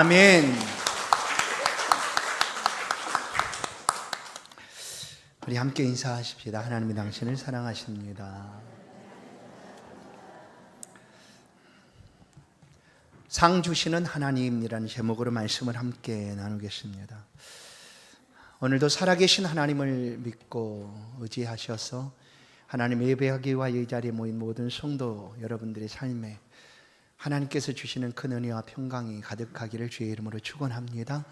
아멘. 우리 함께 인사하십시다. 하나님이 당신을 사랑하십니다. 상 주시는 하나님이라는 제목으로 말씀을 함께 나누겠습니다. 오늘도 살아계신 하나님을 믿고 의지하셔서 하나님 예배하기와 이 자리에 모인 모든 성도 여러분들의 삶에 하나님께서 주시는 큰 은혜와 평강이 가득하기를 주의 이름으로 축원합니다.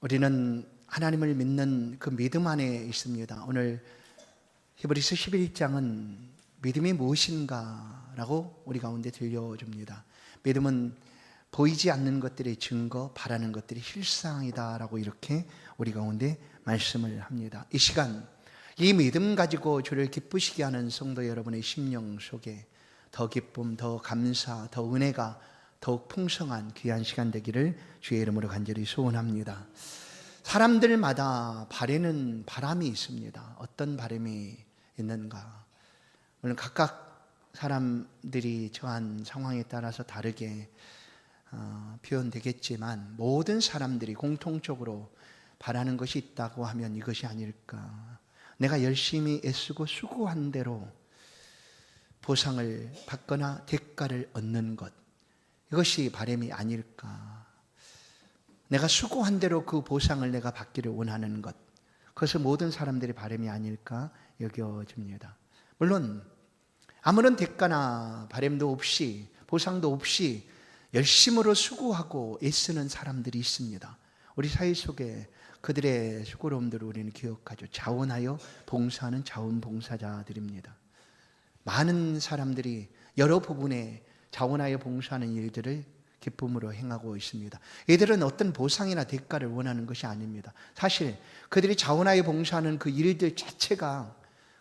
우리는 하나님을 믿는 그 믿음 안에 있습니다. 오늘 히브리서 11장은 믿음이 무엇인가 라고 우리 가운데 들려줍니다. 믿음은 보이지 않는 것들의 증거, 바라는 것들이 실상이다 라고 이렇게 우리 가운데 말씀을 합니다. 이 시간 이 믿음 가지고 주를 기쁘시게 하는 성도 여러분의 심령 속에 더 기쁨, 더 감사, 더 은혜가 더욱 풍성한 귀한 시간 되기를 주의 이름으로 간절히 소원합니다. 사람들마다 바라는 바람이 있습니다. 어떤 바람이 있는가? 물론 각각 사람들이 처한 상황에 따라서 다르게 표현되겠지만 모든 사람들이 공통적으로 바라는 것이 있다고 하면 이것이 아닐까? 내가 열심히 애쓰고 수고한 대로 보상을 받거나 대가를 얻는 것, 이것이 바람이 아닐까? 내가 수고한 대로 그 보상을 내가 받기를 원하는 것, 그것은 모든 사람들의 바람이 아닐까 여겨집니다. 물론 아무런 대가나 바람도 없이 보상도 없이 열심으로 수고하고 애쓰는 사람들이 있습니다. 우리 사회 속에 그들의 수고로움들을 우리는 기억하죠. 자원하여 봉사하는 자원봉사자들입니다. 많은 사람들이 여러 부분에 자원하여 봉사하는 일들을 기쁨으로 행하고 있습니다. 이들은 어떤 보상이나 대가를 원하는 것이 아닙니다. 사실 그들이 자원하여 봉사하는 그 일들 자체가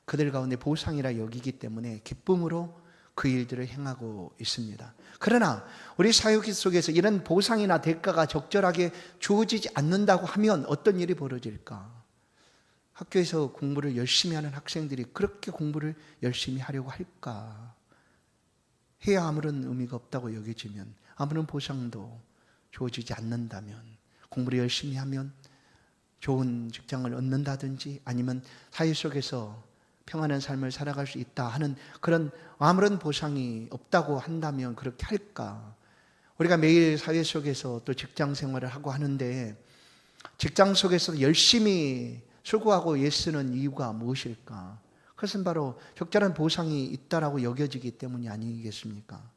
그들 가운데 보상이라 여기기 때문에 기쁨으로 그 일들을 행하고 있습니다. 그러나 우리 사회 속에서 이런 보상이나 대가가 적절하게 주어지지 않는다고 하면 어떤 일이 벌어질까? 학교에서 공부를 열심히 하는 학생들이 그렇게 공부를 열심히 하려고 할까? 해야 아무런 의미가 없다고 여겨지면, 아무런 보상도 주어지지 않는다면, 공부를 열심히 하면 좋은 직장을 얻는다든지 아니면 사회 속에서 평안한 삶을 살아갈 수 있다 하는 그런 아무런 보상이 없다고 한다면 그렇게 할까? 우리가 매일 사회 속에서 또 직장 생활을 하고 하는데 직장 속에서 열심히 수고하고 애쓰는 이유가 무엇일까? 그것은 바로 적절한 보상이 있다라고 여겨지기 때문이 아니겠습니까?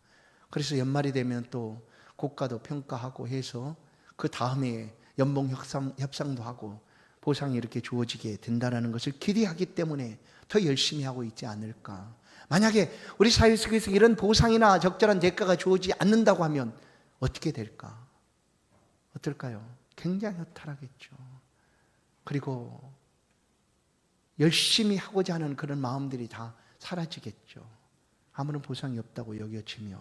그래서 연말이 되면 또 국가도 평가하고 해서 그 다음에 연봉 협상도 하고 보상이 이렇게 주어지게 된다는 것을 기대하기 때문에 더 열심히 하고 있지 않을까? 만약에 우리 사회 속에서 이런 보상이나 적절한 대가가 주어지지 않는다고 하면 어떻게 될까? 어떨까요? 굉장히 허탈하겠죠. 그리고 열심히 하고자 하는 그런 마음들이 다 사라지겠죠. 아무런 보상이 없다고 여겨지면.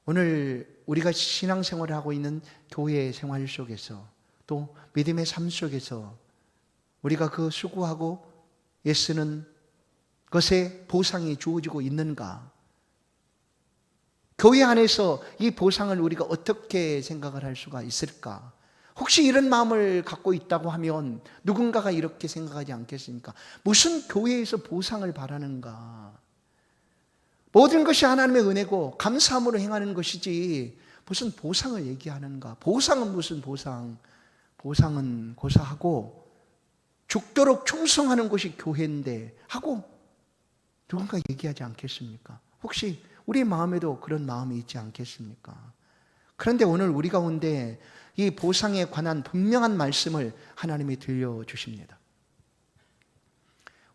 오늘 우리가 신앙생활을 하고 있는 교회 생활 속에서 또 믿음의 삶 속에서 우리가 그 수고하고 애쓰는 것에 보상이 주어지고 있는가? 교회 안에서 이 보상을 우리가 어떻게 생각을 할 수가 있을까? 혹시 이런 마음을 갖고 있다고 하면 누군가가 이렇게 생각하지 않겠습니까? 무슨 교회에서 보상을 바라는가? 모든 것이 하나님의 은혜고 감사함으로 행하는 것이지 무슨 보상을 얘기하는가? 보상은 무슨 보상? 보상은 고사하고 죽도록 충성하는 것이 교회인데 하고 누군가 얘기하지 않겠습니까? 혹시 우리 마음에도 그런 마음이 있지 않겠습니까? 그런데 오늘 우리 가운데 이 보상에 관한 분명한 말씀을 하나님이 들려주십니다.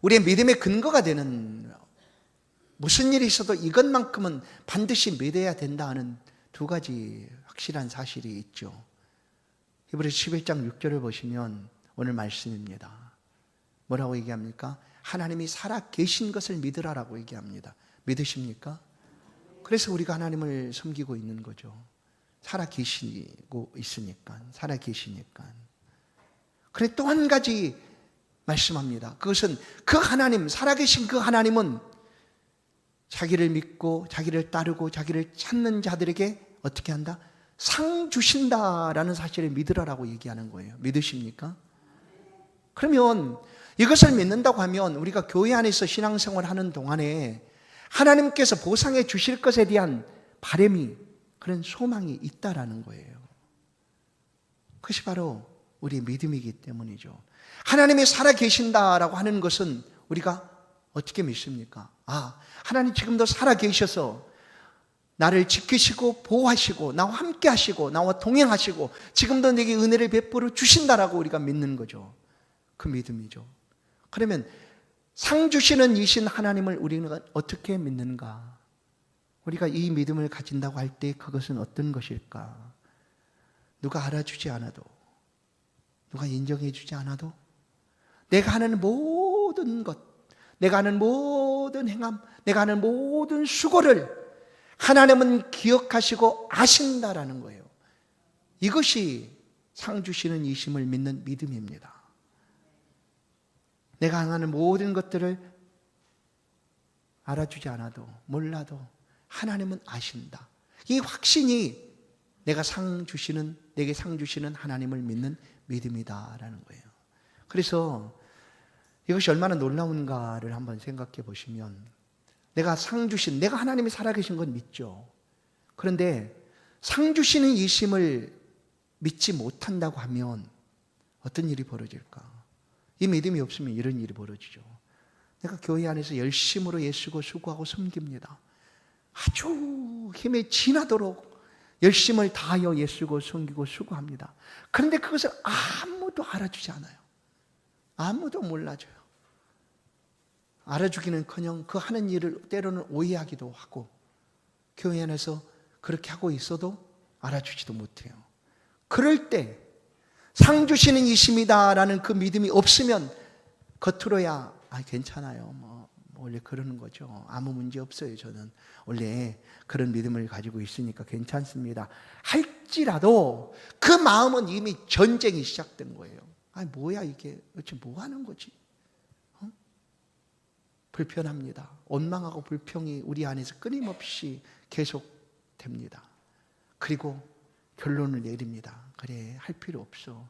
우리의 믿음의 근거가 되는 무슨 일이 있어도 이것만큼은 반드시 믿어야 된다 하는 두 가지 확실한 사실이 있죠. 히브리서 11장 6절을 보시면 오늘 말씀입니다. 뭐라고 얘기합니까? 하나님이 살아 계신 것을 믿으라라고 얘기합니다. 믿으십니까? 그래서 우리가 하나님을 섬기고 있는 거죠. 살아 계시고 있으니까, 살아 계시니까. 그래 또 한 가지 말씀합니다. 그것은 그 하나님, 살아계신 그 하나님은 자기를 믿고 자기를 따르고 자기를 찾는 자들에게 어떻게 한다? 상 주신다라는 사실을 믿으라라고 얘기하는 거예요. 믿으십니까? 그러면 이것을 믿는다고 하면 우리가 교회 안에서 신앙생활을 하는 동안에 하나님께서 보상해 주실 것에 대한 바람이, 그런 소망이 있다라는 거예요. 그것이 바로 우리의 믿음이기 때문이죠. 하나님이 살아계신다라고 하는 것은 우리가 어떻게 믿습니까? 하나님 지금도 살아계셔서 나를 지키시고 보호하시고 나와 함께 하시고 나와 동행하시고 지금도 내게 은혜를 베풀어 주신다라고 우리가 믿는 거죠. 그 믿음이죠. 그러면 상 주시는 이신 하나님을 우리는 어떻게 믿는가? 우리가 이 믿음을 가진다고 할 때 그것은 어떤 것일까? 누가 알아주지 않아도, 누가 인정해 주지 않아도 내가 하는 모든 것, 내가 하는 모든 행함, 내가 하는 모든 수고를 하나님은 기억하시고 아신다라는 거예요. 이것이 상 주시는 이심을 믿는 믿음입니다. 내가 행하는 모든 것들을 알아주지 않아도 몰라도 하나님은 아신다. 이 확신이 내게 상 주시는 하나님을 믿는 믿음이다라는 거예요. 그래서 이것이 얼마나 놀라운가를 한번 생각해 보시면, 내가 하나님이 살아계신 건 믿죠. 그런데 상 주시는 이심을 믿지 못한다고 하면 어떤 일이 벌어질까? 이 믿음이 없으면 이런 일이 벌어지죠. 내가 교회 안에서 열심으로 예수고 수고하고 섬깁니다. 아주 힘에 지나도록 열심을 다하여 예수고 섬기고 수고합니다. 그런데 그것을 아무도 알아주지 않아요. 아무도 몰라줘요. 알아주기는커녕 그 하는 일을 때로는 오해하기도 하고, 교회 안에서 그렇게 하고 있어도 알아주지도 못해요. 그럴 때 상 주시는 이심이다라는 그 믿음이 없으면 겉으로야 괜찮아요, 원래 그러는 거죠. 아무 문제 없어요. 저는 원래 그런 믿음을 가지고 있으니까 괜찮습니다 할지라도 그 마음은 이미 전쟁이 시작된 거예요. 뭐야 이게, 도대체 뭐 하는 거지? 불편합니다. 원망하고 불평이 우리 안에서 끊임없이 계속됩니다. 그리고 결론을 내립니다. 그래, 할 필요 없어.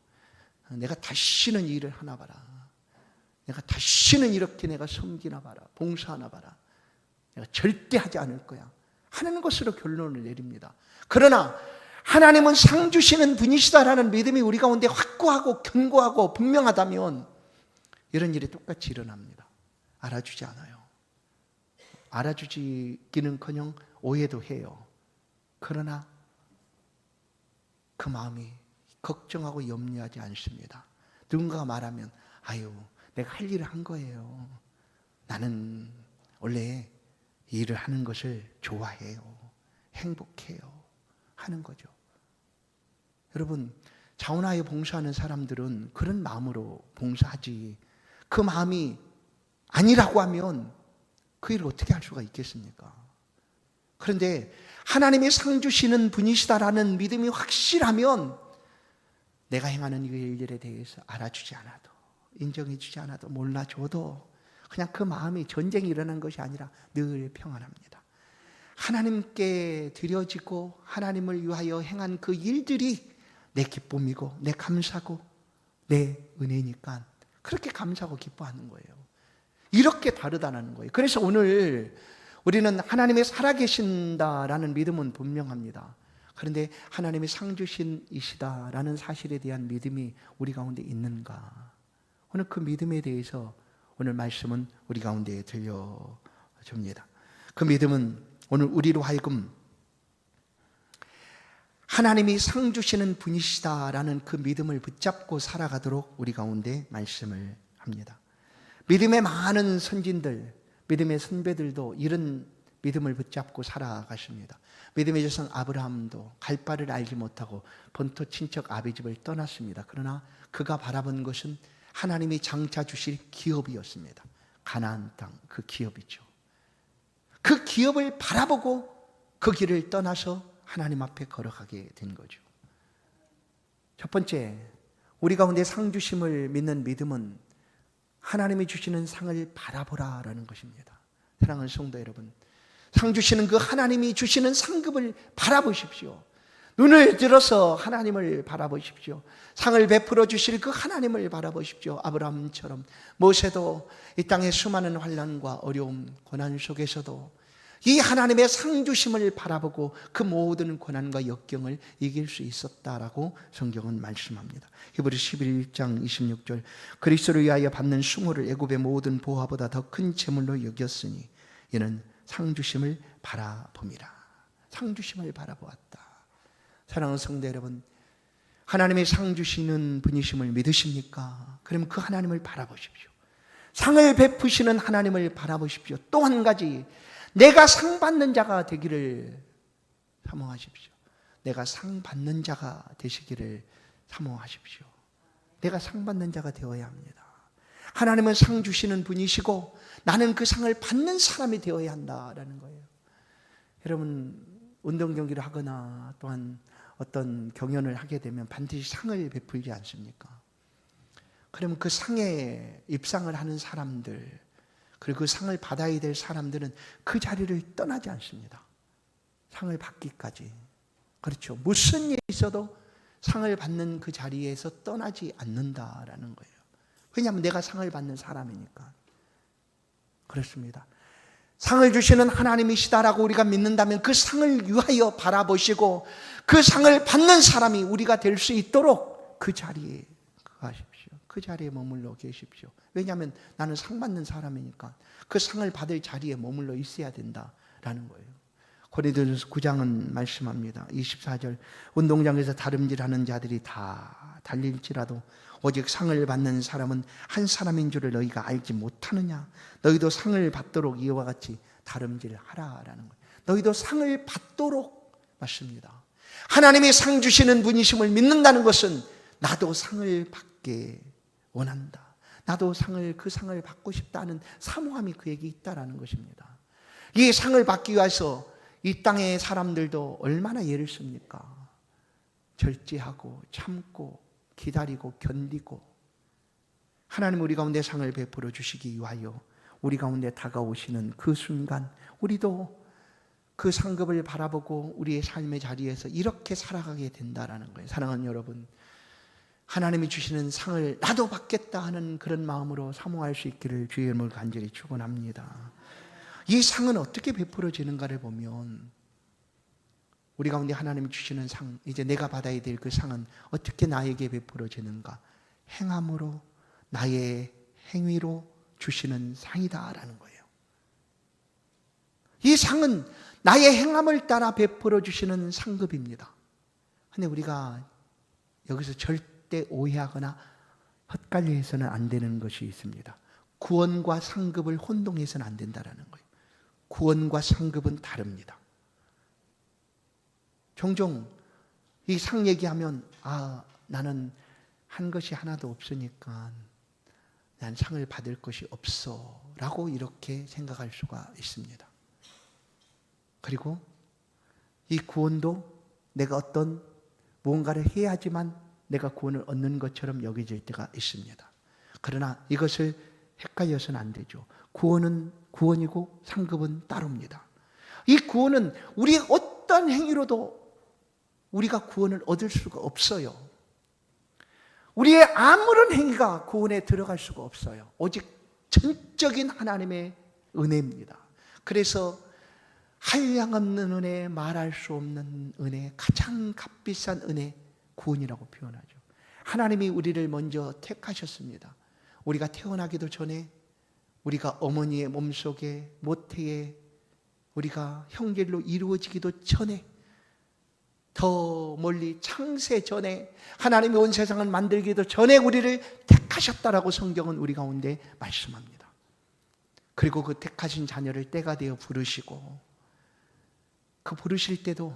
내가 다시는 일을 하나 봐라. 내가 다시는 이렇게 내가 섬기나 봐라. 봉사하나 봐라. 내가 절대 하지 않을 거야 하는 것으로 결론을 내립니다. 그러나 하나님은 상 주시는 분이시다라는 믿음이 우리 가운데 확고하고 견고하고 분명하다면 이런 일이 똑같이 일어납니다. 알아주지 않아요. 알아주기는커녕 오해도 해요. 그러나 그 마음이 걱정하고 염려하지 않습니다. 누군가가 말하면 내가 할 일을 한 거예요. 나는 원래 일을 하는 것을 좋아해요. 행복해요. 하는 거죠. 여러분, 자원하여 봉사하는 사람들은 그런 마음으로 봉사하지, 그 마음이 아니라고 하면 그 일을 어떻게 할 수가 있겠습니까? 그런데 하나님이 상 주시는 분이시다라는 믿음이 확실하면 내가 행하는 이 일들에 대해서 알아주지 않아도, 인정해 주지 않아도, 몰라줘도 그냥 그 마음이 전쟁이 일어난 것이 아니라 늘 평안합니다. 하나님께 드려지고 하나님을 위하여 행한 그 일들이 내 기쁨이고 내 감사고 내 은혜니까 그렇게 감사하고 기뻐하는 거예요. 이렇게 다르다는 거예요. 그래서 오늘 우리는 하나님이 살아계신다라는 믿음은 분명합니다. 그런데 하나님이 상 주신 이시다라는 사실에 대한 믿음이 우리 가운데 있는가? 오늘 그 믿음에 대해서 오늘 말씀은 우리 가운데 들려줍니다. 그 믿음은 오늘 우리로 하여금 하나님이 상 주시는 분이시다라는 그 믿음을 붙잡고 살아가도록 우리 가운데 말씀을 합니다. 믿음의 많은 선진들, 믿음의 선배들도 이런 믿음을 붙잡고 살아가십니다. 믿음의 조상 아브라함도 갈 바를 알지 못하고 본토 친척 아비 집을 떠났습니다. 그러나 그가 바라본 것은 하나님이 장차 주실 기업이었습니다. 가나안 땅, 그 기업이죠. 그 기업을 바라보고 그 길을 떠나서 하나님 앞에 걸어가게 된 거죠. 첫 번째, 우리 가운데 상 주심을 믿는 믿음은 하나님이 주시는 상을 바라보라라는 것입니다. 사랑하는 성도 여러분, 상 주시는 그 하나님이 주시는 상급을 바라보십시오. 눈을 들어서 하나님을 바라보십시오. 상을 베풀어 주실 그 하나님을 바라보십시오. 아브라함처럼 모세도 이 땅의 수많은 환난과 어려움, 고난 속에서도 이 하나님의 상 주심을 바라보고 그 모든 고난과 역경을 이길 수 있었다라고 성경은 말씀합니다. 히브리서 11장 26절, 그리스도를 위하여 받는 수모를 애굽의 모든 보화보다 더 큰 재물로 여겼으니 이는 상 주심을 바라봄이라. 상 주심을 바라보았다. 사랑하는 성도 여러분, 하나님의 상 주시는 분이심을 믿으십니까? 그러면 그 하나님을 바라보십시오. 상을 베푸시는 하나님을 바라보십시오. 또 한 가지, 내가 상 받는 자가 되기를 사모하십시오. 내가 상 받는 자가 되시기를 사모하십시오. 내가 상 받는 자가 되어야 합니다. 하나님은 상 주시는 분이시고 나는 그 상을 받는 사람이 되어야 한다라는 거예요. 여러분, 운동 경기를 하거나 또한 어떤 경연을 하게 되면 반드시 상을 베풀지 않습니까? 그러면 그 상에 입상을 하는 사람들, 그리고 그 상을 받아야 될 사람들은 그 자리를 떠나지 않습니다. 상을 받기까지. 그렇죠. 무슨 일이 있어도 상을 받는 그 자리에서 떠나지 않는다라는 거예요. 왜냐하면 내가 상을 받는 사람이니까. 그렇습니다. 상을 주시는 하나님이시다라고 우리가 믿는다면 그 상을 위하여 바라보시고 그 상을 받는 사람이 우리가 될 수 있도록 그 자리에 가십시오. 그 자리에 머물러 계십시오. 왜냐하면 나는 상 받는 사람이니까 그 상을 받을 자리에 머물러 있어야 된다라는 거예요. 고린도전서 9장은 말씀합니다. 24절, 운동장에서 다름질하는 자들이 다 달릴지라도 오직 상을 받는 사람은 한 사람인 줄을 너희가 알지 못하느냐. 너희도 상을 받도록 이와 같이 다름질하라라는 거예요. 너희도 상을 받도록 맞습니다. 하나님이 상 주시는 분이심을 믿는다는 것은 나도 상을 받게 원한다. 나도 그 상을 받고 싶다는 사모함이 그에게 있다라는 것입니다. 이 상을 받기 위해서 이 땅의 사람들도 얼마나 애를 씁니까? 절제하고 참고 기다리고 견디고 하나님 우리 가운데 상을 베풀어 주시기 위하여 우리 가운데 다가오시는 그 순간 우리도 그 상급을 바라보고 우리의 삶의 자리에서 이렇게 살아가게 된다라는 거예요. 사랑하는 여러분, 하나님이 주시는 상을 나도 받겠다 하는 그런 마음으로 사모할 수 있기를 주의 이름으로 간절히 축원합니다. 이 상은 어떻게 베풀어지는가를 보면 우리 가운데 하나님이 주시는 상, 이제 내가 받아야 될 그 상은 어떻게 나에게 베풀어지는가? 행함으로, 나의 행위로 주시는 상이다라는 거예요. 이 상은 나의 행함을 따라 베풀어 주시는 상급입니다. 그런데 우리가 여기서 절대 오해하거나 헛갈려 해서는 안 되는 것이 있습니다. 구원과 상급을 혼동해서는 안 된다는 거예요. 구원과 상급은 다릅니다. 종종 이 상 얘기하면 나는 한 것이 하나도 없으니까 난 상을 받을 것이 없어 라고 이렇게 생각할 수가 있습니다. 그리고 이 구원도 내가 어떤 무언가를 해야지만 내가 구원을 얻는 것처럼 여겨질 때가 있습니다. 그러나 이것을 헷갈려서는 안 되죠. 구원은 구원이고 상급은 따로입니다. 이 구원은 우리의 어떤 행위로도 우리가 구원을 얻을 수가 없어요. 우리의 아무런 행위가 구원에 들어갈 수가 없어요. 오직 전적인 하나님의 은혜입니다. 그래서 한량없는 은혜, 말할 수 없는 은혜, 가장 값비싼 은혜, 구원이라고 표현하죠. 하나님이 우리를 먼저 택하셨습니다. 우리가 태어나기도 전에, 우리가 어머니의 몸속에 모태에 우리가 형제로 이루어지기도 전에, 더 멀리 창세 전에, 하나님이 온 세상을 만들기도 전에 우리를 택하셨다라고 성경은 우리 가운데 말씀합니다. 그리고 그 택하신 자녀를 때가 되어 부르시고, 그 부르실 때도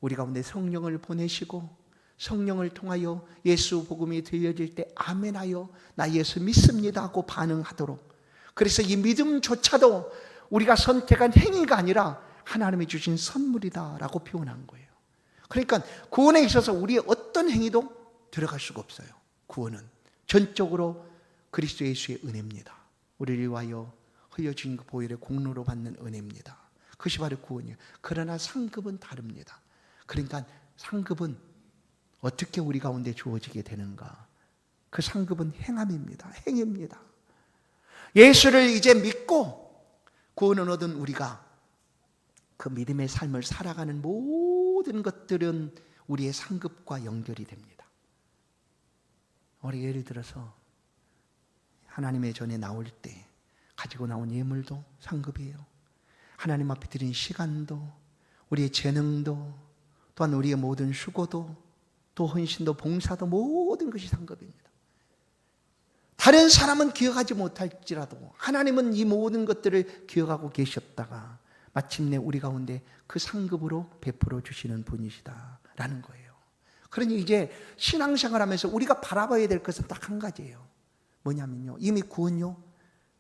우리 가운데 성령을 보내시고, 성령을 통하여 예수 복음이 들려질 때 아멘하여 나 예수 믿습니다 하고 반응하도록, 그래서 이 믿음조차도 우리가 선택한 행위가 아니라 하나님이 주신 선물이다라고 표현한 거예요. 그러니까 구원에 있어서 우리의 어떤 행위도 들어갈 수가 없어요. 구원은 전적으로 그리스도 예수의 은혜입니다. 우리를 위하여 흘려진 그 보혈의 공로로 받는 은혜입니다. 그것이 바로 구원이에요. 그러나 상급은 다릅니다. 그러니까 상급은 어떻게 우리 가운데 주어지게 되는가? 그 상급은 행함입니다. 행입니다. 예수를 이제 믿고 구원을 얻은 우리가 그 믿음의 삶을 살아가는 모든 것들은 우리의 상급과 연결이 됩니다. 우리 예를 들어서 하나님의 전에 나올 때 가지고 나온 예물도 상급이에요. 하나님 앞에 드린 시간도, 우리의 재능도, 또한 우리의 모든 수고도, 또 헌신도, 봉사도, 모든 것이 상급입니다. 다른 사람은 기억하지 못할지라도 하나님은 이 모든 것들을 기억하고 계셨다가 마침내 우리 가운데 그 상급으로 베풀어 주시는 분이시다라는 거예요. 그러니 이제 신앙생활하면서 우리가 바라봐야 될 것은 딱 한 가지예요. 뭐냐면요, 이미 구원요,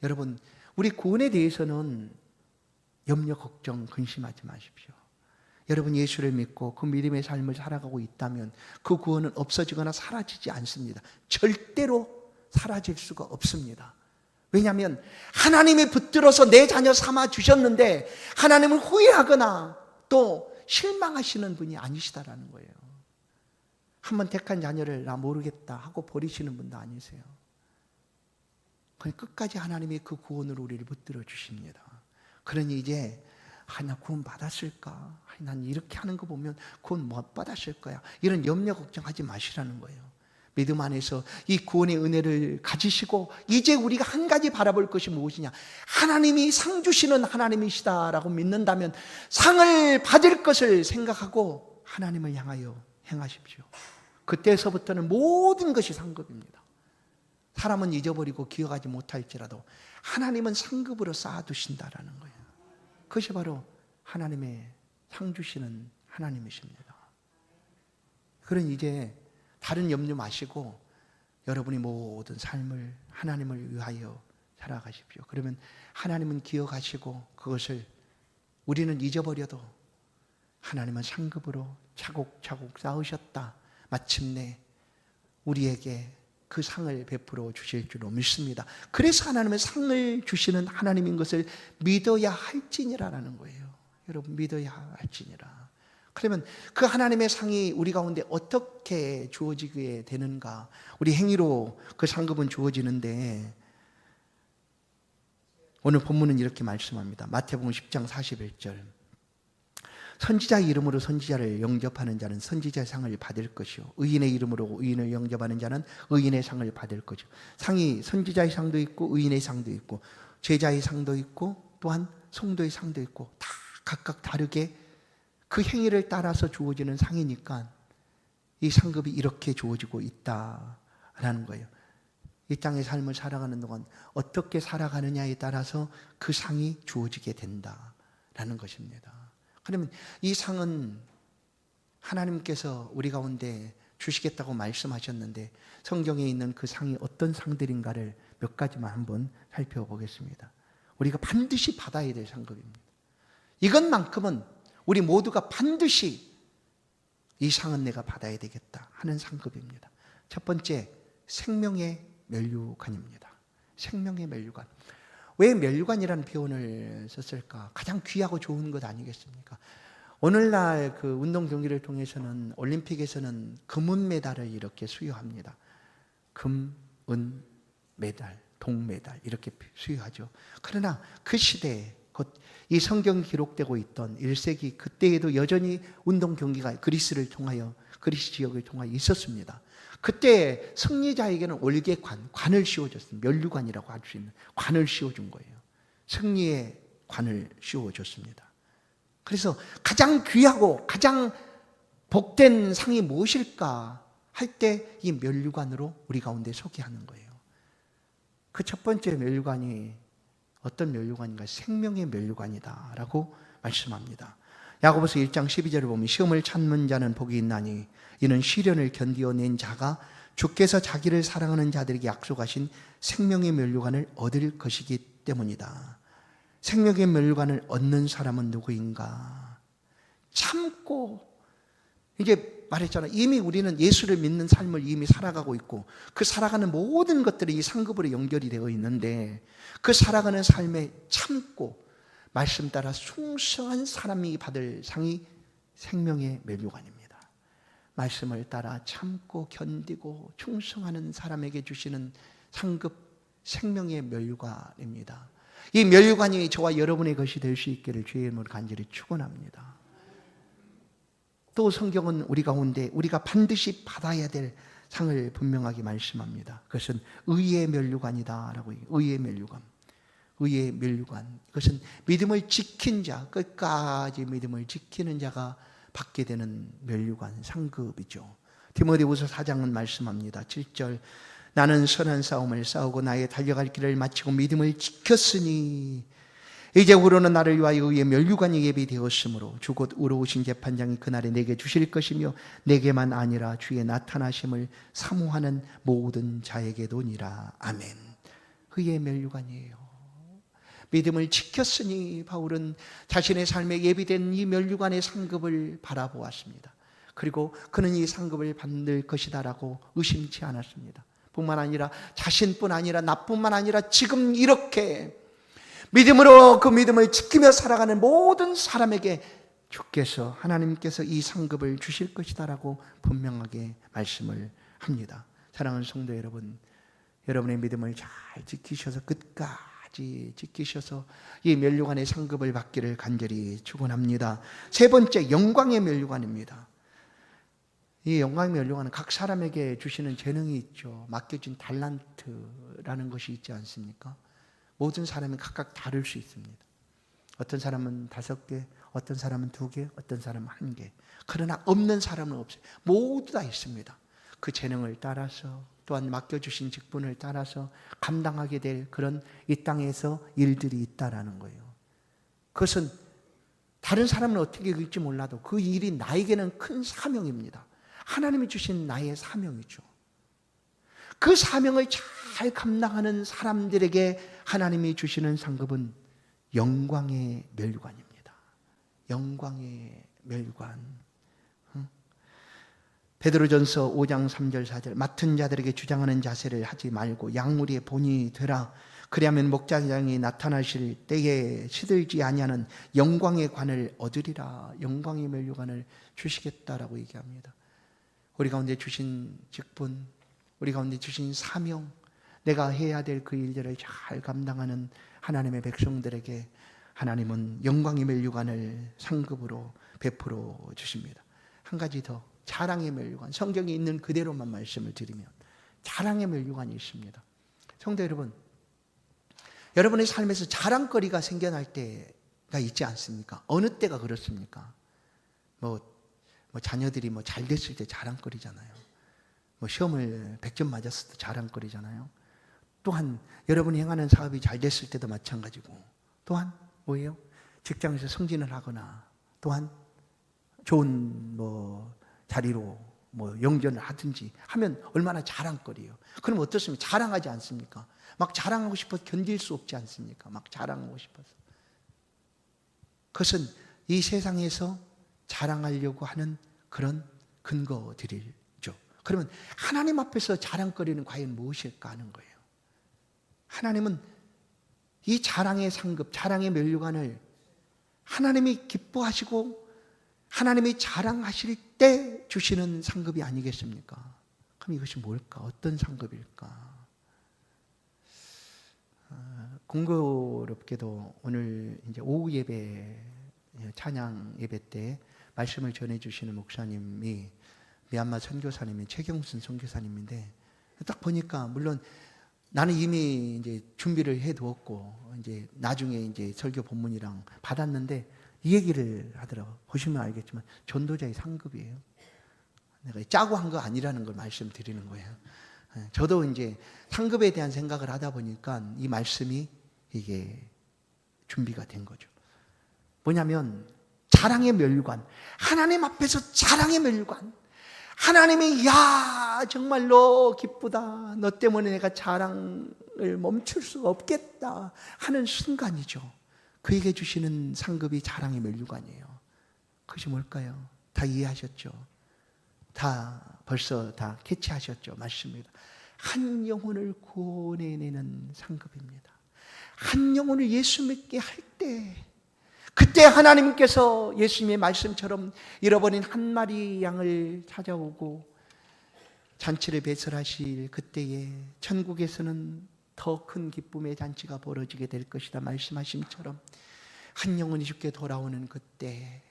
여러분 우리 구원에 대해서는 염려, 걱정, 근심하지 마십시오. 여러분 예수를 믿고 그 믿음의 삶을 살아가고 있다면 그 구원은 없어지거나 사라지지 않습니다. 절대로 사라질 수가 없습니다. 왜냐하면 하나님이 붙들어서 내 자녀 삼아 주셨는데 하나님은 후회하거나 또 실망하시는 분이 아니시다라는 거예요. 한번 택한 자녀를 나 모르겠다 하고 버리시는 분도 아니세요. 그냥 끝까지 하나님이 그 구원으로 우리를 붙들어 주십니다. 그러니 이제 나 구원 받았을까? 난 이렇게 하는 거 보면 구원 못 받았을 거야. 이런 염려 걱정하지 마시라는 거예요. 믿음 안에서 이 구원의 은혜를 가지시고 이제 우리가 한 가지 바라볼 것이 무엇이냐? 하나님이 상 주시는 하나님이시다라고 믿는다면 상을 받을 것을 생각하고 하나님을 향하여 행하십시오. 그때서부터는 모든 것이 상급입니다. 사람은 잊어버리고 기억하지 못할지라도 하나님은 상급으로 쌓아두신다라는 거예요. 그것이 바로 하나님의 상 주시는 하나님이십니다. 그러니 이제 다른 염려 마시고 여러분이 모든 삶을 하나님을 위하여 살아가십시오. 그러면 하나님은 기억하시고 그것을 우리는 잊어버려도 하나님은 상급으로 차곡차곡 쌓으셨다. 마침내 우리에게 그 상을 베풀어 주실 줄로 믿습니다. 그래서 하나님은 상을 주시는 하나님인 것을 믿어야 할지니라라는 거예요. 여러분 믿어야 할지니라. 그러면 그 하나님의 상이 우리 가운데 어떻게 주어지게 되는가? 우리 행위로 그 상급은 주어지는데 오늘 본문은 이렇게 말씀합니다. 마태복음 10장 41절. 선지자의 이름으로 선지자를 영접하는 자는 선지자의 상을 받을 것이요 의인의 이름으로 의인을 영접하는 자는 의인의 상을 받을 것이요. 상이 선지자의 상도 있고 의인의 상도 있고 제자의 상도 있고 또한 성도의 상도 있고 다 각각 다르게 그 행위를 따라서 주어지는 상이니까 이 상급이 이렇게 주어지고 있다라는 거예요. 이 땅의 삶을 살아가는 동안 어떻게 살아가느냐에 따라서 그 상이 주어지게 된다라는 것입니다. 그러면 이 상은 하나님께서 우리 가운데 주시겠다고 말씀하셨는데 성경에 있는 그 상이 어떤 상들인가를 몇 가지만 한번 살펴보겠습니다. 우리가 반드시 받아야 될 상급입니다. 이것만큼은 우리 모두가 반드시 이 상은 내가 받아야 되겠다 하는 상급입니다. 첫 번째, 생명의 면류관입니다. 생명의 면류관. 왜 면류관이라는 표현을 썼을까? 가장 귀하고 좋은 것 아니겠습니까? 오늘날 그 운동 경기를 통해서는 올림픽에서는 금은 메달을 이렇게 수여합니다. 금, 은, 메달, 동메달 이렇게 수여하죠. 그러나 그 시대에 곧 이 성경이 기록되고 있던 1세기 그때에도 여전히 운동 경기가 그리스 지역을 통하여 있었습니다. 그때 승리자에게는 올개관, 관을 씌워줬습니다. 면류관이라고 할 수 있는 관을 씌워준 거예요. 승리의 관을 씌워줬습니다. 그래서 가장 귀하고 가장 복된 상이 무엇일까 할 때 이 면류관으로 우리 가운데 소개하는 거예요. 그 첫 번째 면류관이 어떤 면류관인가? 생명의 면류관이다라고 말씀합니다. 야고보서 1장 12절을 보면 시험을 참는 자는 복이 있나니 이는 시련을 견디어낸 자가 주께서 자기를 사랑하는 자들에게 약속하신 생명의 면류관을 얻을 것이기 때문이다. 생명의 면류관을 얻는 사람은 누구인가? 참고, 이제 말했잖아. 이미 우리는 예수를 믿는 삶을 이미 살아가고 있고 그 살아가는 모든 것들이 이 상급으로 연결이 되어 있는데 그 살아가는 삶에 참고 말씀 따라 충성한 사람이 받을 상이 생명의 면류관입니다. 말씀을 따라 참고 견디고 충성하는 사람에게 주시는 상급 생명의 면류관입니다. 이 면류관이 저와 여러분의 것이 될 수 있기를 주의 이름으로 간절히 축원합니다. 또 성경은 우리 가운데 우리가 반드시 받아야 될 상을 분명하게 말씀합니다. 그것은 의의 면류관이다라고 얘기해요. 의의 면류관. 의의 면류관. 그것은 믿음을 지킨 자, 끝까지 믿음을 지키는 자가 받게 되는 면류관, 상급이죠. 디모데후서 4장은 말씀합니다. 7절, 나는 선한 싸움을 싸우고 나의 달려갈 길을 마치고 믿음을 지켰으니 이제후로는 나를 위하여 의의 면류관이 예비되었으므로 주 곧 의로우신 재판장이 그날에 내게 주실 것이며 내게만 아니라 주의 나타나심을 사모하는 모든 자에게도니라. 아멘. 의의 면류관이에요. 믿음을 지켰으니 바울은 자신의 삶에 예비된 이 면류관의 상급을 바라보았습니다. 그리고 그는 이 상급을 받을 것이다라고 의심치 않았습니다. 뿐만 아니라 자신뿐 아니라 나뿐만 아니라 지금 이렇게 믿음으로 그 믿음을 지키며 살아가는 모든 사람에게 주께서 하나님께서 이 상급을 주실 것이다라고 분명하게 말씀을 합니다. 사랑하는 성도 여러분, 여러분의 믿음을 잘 지키셔서 끝까지 지키셔서 이 면류관의 상급을 받기를 간절히 축원합니다. 세 번째, 영광의 면류관입니다. 이 영광의 면류관은 각 사람에게 주시는 재능이 있죠. 맡겨진 달란트라는 것이 있지 않습니까? 모든 사람이 각각 다를 수 있습니다. 어떤 사람은 5개, 어떤 사람은 2개, 어떤 사람은 1개. 그러나 없는 사람은 없어요. 모두 다 있습니다. 그 재능을 따라서 또한 맡겨주신 직분을 따라서 감당하게 될 그런 이 땅에서 일들이 있다라는 거예요. 그것은 다른 사람은 어떻게 일지 몰라도 그 일이 나에게는 큰 사명입니다. 하나님이 주신 나의 사명이죠. 그 사명을 잘 감당하는 사람들에게 하나님이 주시는 상급은 영광의 면류관입니다. 영광의 면류관. 베드로전서 5장 3절 4절, 맡은 자들에게 주장하는 자세를 하지 말고 양무리의 본이 되라. 그리하면 목자장이 나타나실 때에 시들지 아니하는 영광의 관을 얻으리라. 영광의 면류관을 주시겠다라고 얘기합니다. 우리 가운데 주신 직분, 우리 가운데 주신 사명, 내가 해야 될 그 일들을 잘 감당하는 하나님의 백성들에게 하나님은 영광의 면류관을 상급으로 베풀어 주십니다. 한 가지 더, 자랑의 면류관. 성경에 있는 그대로만 말씀을 드리면 자랑의 면류관이 있습니다. 성도 여러분, 여러분의 삶에서 자랑거리가 생겨날 때가 있지 않습니까? 어느 때가 그렇습니까? 자녀들이 잘 됐을 때 자랑거리잖아요. 시험을 100점 맞았을 때 자랑거리잖아요. 또한 여러분이 행하는 사업이 잘 됐을 때도 마찬가지고, 또한 뭐예요? 직장에서 승진을 하거나, 또한 좋은 자리로 영전을 하든지 하면 얼마나 자랑거리예요. 그럼 어떻습니까? 자랑하지 않습니까? 막 자랑하고 싶어서 견딜 수 없지 않습니까? 막 자랑하고 싶어서. 그것은 이 세상에서 자랑하려고 하는 그런 근거들이죠. 그러면 하나님 앞에서 자랑거리는 과연 무엇일까 하는 거예요. 하나님은 이 자랑의 상급, 자랑의 면류관을 하나님이 기뻐하시고 하나님이 자랑하실 때 주시는 상급이 아니겠습니까? 그럼 이것이 뭘까? 어떤 상급일까? 공교롭게도 오늘 이제 오후 예배, 찬양 예배 때 말씀을 전해주시는 목사님이 미얀마 선교사님이 최경순 선교사님인데, 딱 보니까 물론 나는 이미 이제 준비를 해두었고 이제 나중에 이제 설교 본문이랑 받았는데 이 얘기를 하더라고. 보시면 알겠지만 전도자의 상급이에요. 내가 짜고 한 거 아니라는 걸 말씀드리는 거예요. 저도 이제 상급에 대한 생각을 하다 보니까 이 말씀이 이게 준비가 된 거죠. 뭐냐면 자랑의 면류관, 하나님 앞에서 자랑의 면류관. 하나님이 야 정말로 기쁘다, 너 때문에 내가 자랑을 멈출 수가 없겠다 하는 순간이죠. 그에게 주시는 상급이 자랑의 면류관이에요. 그것이 뭘까요? 다 이해하셨죠? 벌써 다 캐치하셨죠? 맞습니다. 한 영혼을 구원해내는 상급입니다. 한 영혼을 예수 믿게 할 때 그때 하나님께서 예수님의 말씀처럼 잃어버린 한 마리 양을 찾아오고 잔치를 배설하실 그때에 천국에서는 더 큰 기쁨의 잔치가 벌어지게 될 것이다 말씀하심처럼 한 영혼이 주께 돌아오는 그때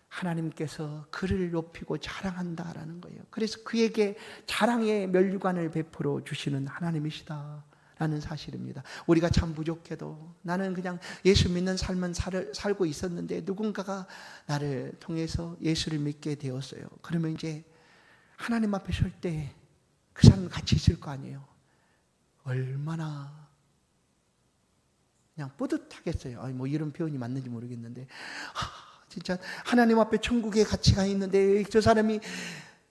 하나님께서 그를 높이고 자랑한다라는 거예요. 그래서 그에게 자랑의 면류관을 베풀어 주시는 하나님이시다라는 사실입니다. 우리가 참 부족해도 나는 그냥 예수 믿는 삶은 살고 있었는데 누군가가 나를 통해서 예수를 믿게 되었어요. 그러면 이제 하나님 앞에 설 때 그 사람 같이 있을 거 아니에요. 얼마나 그냥 뿌듯하겠어요. 뭐 이런 표현이 맞는지 모르겠는데 진짜 하나님 앞에 천국에 같이 가 있는데 저 사람이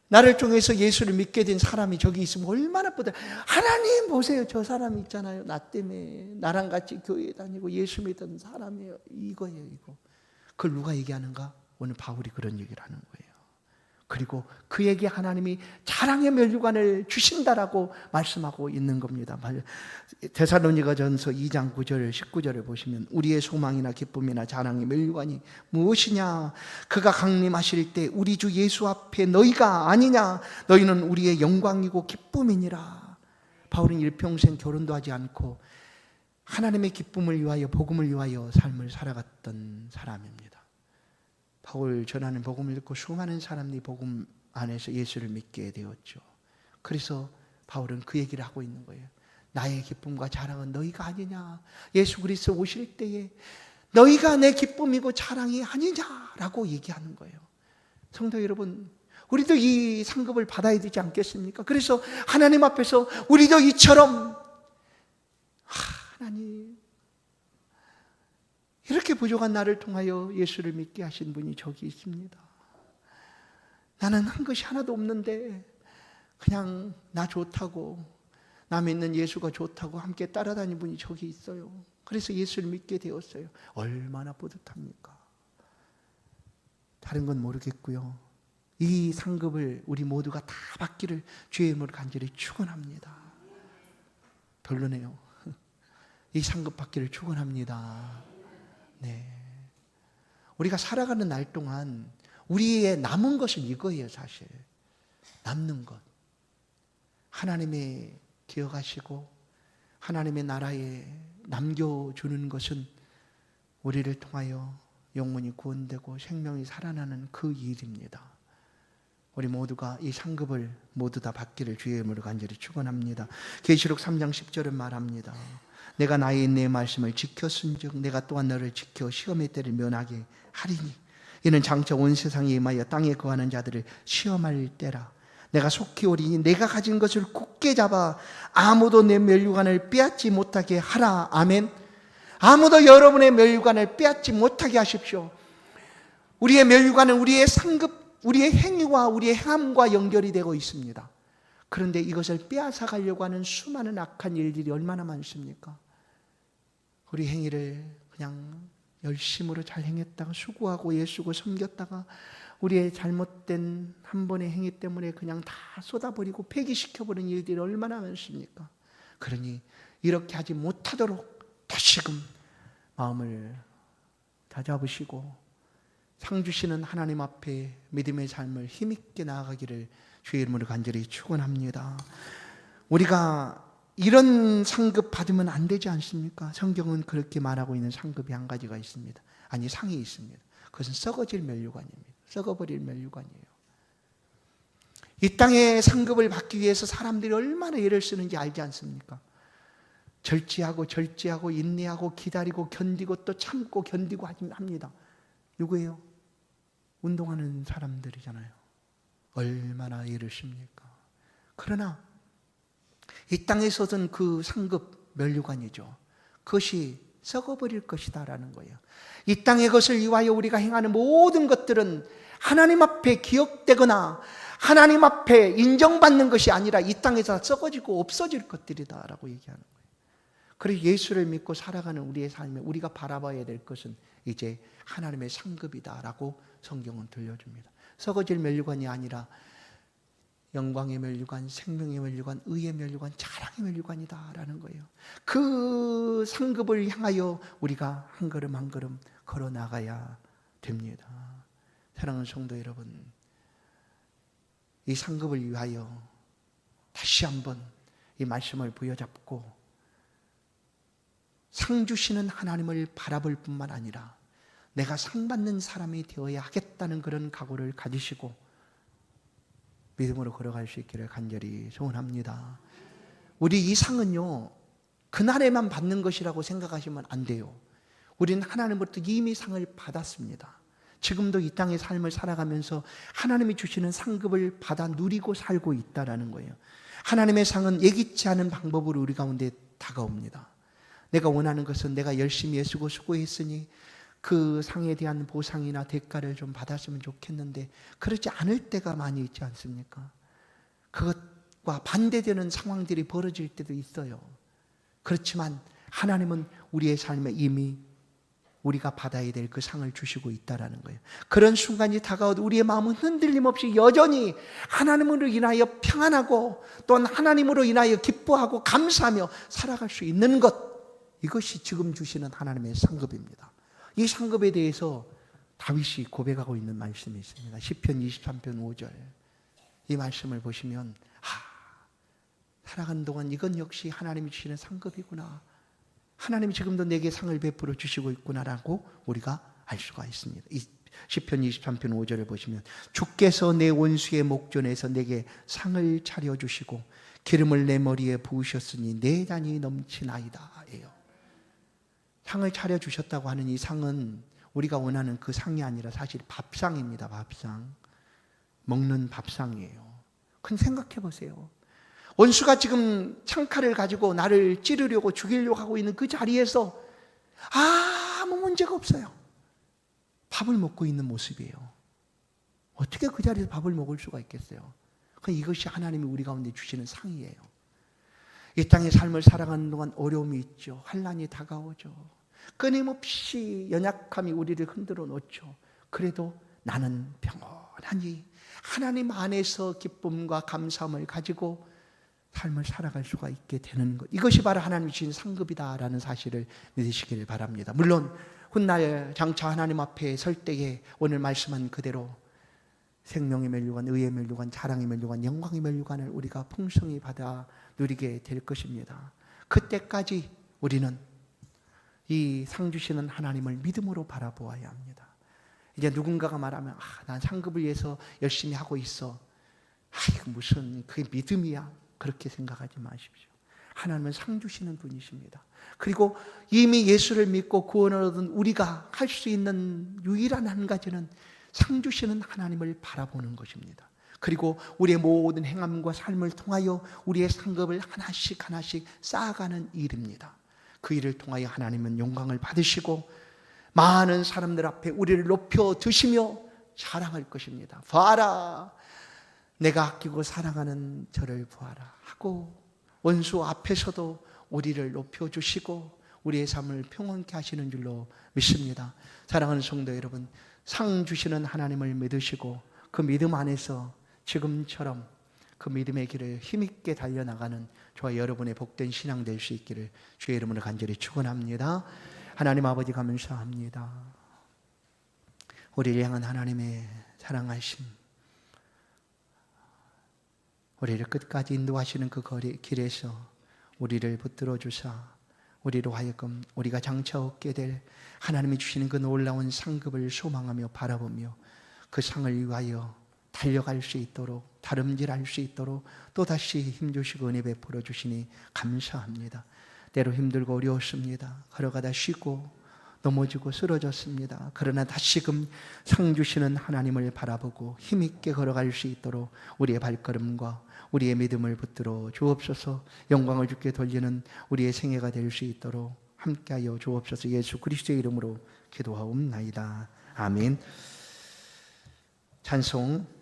나를 통해서 예수를 믿게 된 사람이 저기 있으면 얼마나 뿌듯해. 하나님 보세요, 저 사람 있잖아요. 나 때문에 나랑 같이 교회 다니고 예수 믿던 사람이에요. 이거예요, 이거. 그걸 누가 얘기하는가? 오늘 바울이 그런 얘기를 하는 거예요. 그리고 그에게 하나님이 자랑의 면류관을 주신다라고 말씀하고 있는 겁니다. 데살로니가전서 2장 9절 19절을 보시면 우리의 소망이나 기쁨이나 자랑의 면류관이 무엇이냐? 그가 강림하실 때 우리 주 예수 앞에 너희가 아니냐? 너희는 우리의 영광이고 기쁨이니라. 바울은 일평생 결혼도 하지 않고 하나님의 기쁨을 위하여 복음을 위하여 삶을 살아갔던 사람입니다. 바울 전하는 복음을 듣고 수많은 사람들이 복음 안에서 예수를 믿게 되었죠. 그래서 바울은 그 얘기를 하고 있는 거예요. 나의 기쁨과 자랑은 너희가 아니냐? 예수 그리스도 오실 때에 너희가 내 기쁨이고 자랑이 아니냐라고 얘기하는 거예요. 성도 여러분, 우리도 이 상급을 받아야 되지 않겠습니까? 그래서 하나님 앞에서 우리도 이처럼 하나님 이렇게 부족한 나를 통하여 예수를 믿게 하신 분이 저기 있습니다. 나는 한 것이 하나도 없는데 그냥 나 좋다고 나 믿는 예수가 좋다고 함께 따라다니는 분이 저기 있어요. 그래서 예수를 믿게 되었어요. 얼마나 뿌듯합니까? 다른 건 모르겠고요. 이 상급을 우리 모두가 다 받기를 주의 이름으로 간절히 축원합니다. 별로네요. 이 상급 받기를 축원합니다. 네. 우리가 살아가는 날 동안 우리의 남은 것은 이거예요, 사실. 남는 것. 하나님의 기억하시고 하나님의 나라에 남겨주는 것은 우리를 통하여 영혼이 구원되고 생명이 살아나는 그 일입니다. 우리 모두가 이 상급을 모두 다 받기를 주의 이름으로 간절히 축원합니다. 계시록 3장 10절은 말합니다. 내가 나의 내 말씀을 지켰은즉 내가 또한 너를 지켜 시험의 때를 면하게 하리니 이는 장차 온 세상에 임하여 땅에 거하는 자들을 시험할 때라. 내가 속히 오리니 내가 가진 것을 굳게 잡아 아무도 내 면류관을 빼앗지 못하게 하라. 아멘. 아무도 여러분의 면류관을 빼앗지 못하게 하십시오. 우리의 면류관은 우리의 상급, 우리의 행위와 우리의 행함과 연결이 되고 있습니다. 그런데 이것을 빼앗아 가려고 하는 수많은 악한 일들이 얼마나 많습니까? 우리 행위를 그냥 열심으로 잘 행했다가 수고하고 예수고 섬겼다가 우리의 잘못된 한 번의 행위 때문에 그냥 다 쏟아버리고 폐기시켜버리는 일들이 얼마나 많습니까? 그러니 이렇게 하지 못하도록 다시금 마음을 다잡으시고 상 주시는 하나님 앞에 믿음의 삶을 힘있게 나아가기를 주의 이름으로 간절히 축원합니다. 우리가 이런 상급 받으면 안 되지 않습니까? 성경은 그렇게 말하고 있는 상급이 한 가지가 있습니다. 아니, 상이 있습니다. 그것은 썩어질 면류관입니다. 썩어버릴 면류관이에요. 이 땅에 상급을 받기 위해서 사람들이 얼마나 애를 쓰는지 알지 않습니까? 절제하고 인내하고 기다리고 견디고 또 참고 견디고 합니다. 누구예요? 운동하는 사람들이잖아요. 얼마나 애를 씁니까? 그러나 이 땅에서는 그 상급 면류관이죠. 그것이 썩어버릴 것이다 라는 거예요. 이 땅의 것을 위하여 우리가 행하는 모든 것들은 하나님 앞에 기억되거나 하나님 앞에 인정받는 것이 아니라 이 땅에서 썩어지고 없어질 것들이다 라고 얘기하는 거예요. 그래서 예수를 믿고 살아가는 우리의 삶에 우리가 바라봐야 될 것은 이제 하나님의 상급이다 라고 성경은 들려줍니다. 썩어질 면류관이 아니라 영광의 면류관, 생명의 면류관, 의의 면류관, 자랑의 면류관이다 라는 거예요. 그 상급을 향하여 우리가 한 걸음 한 걸음 걸어 나가야 됩니다. 사랑하는 성도 여러분, 이 상급을 위하여 다시 한번 이 말씀을 부여잡고 상 주시는 하나님을 바라볼 뿐만 아니라 내가 상 받는 사람이 되어야 하겠다는 그런 각오를 가지시고 믿음으로 걸어갈 수 있기를 간절히 소원합니다. 우리 이 상은요, 그날에만 받는 것이라고 생각하시면 안 돼요. 우리는 하나님으로부터 이미 상을 받았습니다. 지금도 이 땅의 삶을 살아가면서 하나님이 주시는 상급을 받아 누리고 살고 있다는 거예요. 하나님의 상은 예기치 않은 방법으로 우리 가운데 다가옵니다. 내가 원하는 것은 내가 열심히 애쓰고 수고했으니 그 상에 대한 보상이나 대가를 좀 받았으면 좋겠는데 그렇지 않을 때가 많이 있지 않습니까? 그것과 반대되는 상황들이 벌어질 때도 있어요. 그렇지만 하나님은 우리의 삶에 이미 우리가 받아야 될 그 상을 주시고 있다는 거예요. 그런 순간이 다가오도 우리의 마음은 흔들림 없이 여전히 하나님으로 인하여 평안하고 또한 하나님으로 인하여 기뻐하고 감사하며 살아갈 수 있는 것, 이것이 지금 주시는 하나님의 상급입니다. 이 상급에 대해서 다윗이 고백하고 있는 말씀이 있습니다. 시편 23편 5절 이 말씀을 보시면 살아가는 동안 이건 역시 하나님이 주시는 상급이구나, 하나님이 지금도 내게 상을 베풀어 주시고 있구나라고 우리가 알 수가 있습니다. 이 시편 23편 5절을 보시면 주께서 내 원수의 목전에서 내게 상을 차려주시고 기름을 내 머리에 부으셨으니 내 잔이 넘치나이다 예요. 상을 차려주셨다고 하는 이 상은 우리가 원하는 그 상이 아니라 사실 밥상입니다. 밥상. 먹는 밥상이에요. 그럼 생각해 보세요. 원수가 지금 창칼을 가지고 나를 찌르려고 죽이려고 하고 있는 그 자리에서 아무 문제가 없어요. 밥을 먹고 있는 모습이에요. 어떻게 그 자리에서 밥을 먹을 수가 있겠어요? 이것이 하나님이 우리 가운데 주시는 상이에요. 이 땅의 삶을 살아가는 동안 어려움이 있죠. 환난이 다가오죠. 끊임없이 연약함이 우리를 흔들어 놓죠. 그래도 나는 평안하니 하나님 안에서 기쁨과 감사함을 가지고 삶을 살아갈 수가 있게 되는 것, 이것이 바로 하나님이 주신 상급이다라는 사실을 믿으시길 바랍니다. 물론 훗날 장차 하나님 앞에 설 때에 오늘 말씀한 그대로 생명의 면류관, 의의 면류관, 자랑의 면류관, 영광의 면류관을 우리가 풍성히 받아 누리게 될 것입니다. 그때까지 우리는 이 상 주시는 하나님을 믿음으로 바라보아야 합니다. 이제 누군가가 말하면 난 상급을 위해서 열심히 하고 있어, 이거 무슨 그게 믿음이야, 그렇게 생각하지 마십시오. 하나님은 상 주시는 분이십니다. 그리고 이미 예수를 믿고 구원을 얻은 우리가 할 수 있는 유일한 한 가지는 상 주시는 하나님을 바라보는 것입니다. 그리고 우리의 모든 행함과 삶을 통하여 우리의 상급을 하나씩 하나씩 쌓아가는 일입니다. 그 일을 통하여 하나님은 영광을 받으시고 많은 사람들 앞에 우리를 높여 드시며 자랑할 것입니다. 봐라, 내가 아끼고 사랑하는 저를 보아라 하고 원수 앞에서도 우리를 높여주시고 우리의 삶을 평온케 하시는 줄로 믿습니다. 사랑하는 성도 여러분, 상 주시는 하나님을 믿으시고 그 믿음 안에서 지금처럼 그 믿음의 길을 힘있게 달려나가는 저와 여러분의 복된 신앙 될 수 있기를 주의 이름으로 간절히 축원합니다. 하나님 아버지 감사합니다. 우리를 향한 하나님의 사랑하심, 우리를 끝까지 인도하시는 그 길에서 우리를 붙들어 주사 우리로 하여금 우리가 장차 얻게 될 하나님이 주시는 그 놀라운 상급을 소망하며 바라보며 그 상을 위하여 달려갈 수 있도록, 다름질할 수 있도록 또다시 힘주시고 은혜 베풀어 주시니 감사합니다. 때로 힘들고 어려웠습니다. 걸어가다 쉬고 넘어지고 쓰러졌습니다. 그러나 다시금 상 주시는 하나님을 바라보고 힘있게 걸어갈 수 있도록 우리의 발걸음과 우리의 믿음을 붙들어 주옵소서. 영광을 주께 돌리는 우리의 생애가 될 수 있도록 함께하여 주옵소서. 예수 그리스도의 이름으로 기도하옵나이다. 아멘. 찬송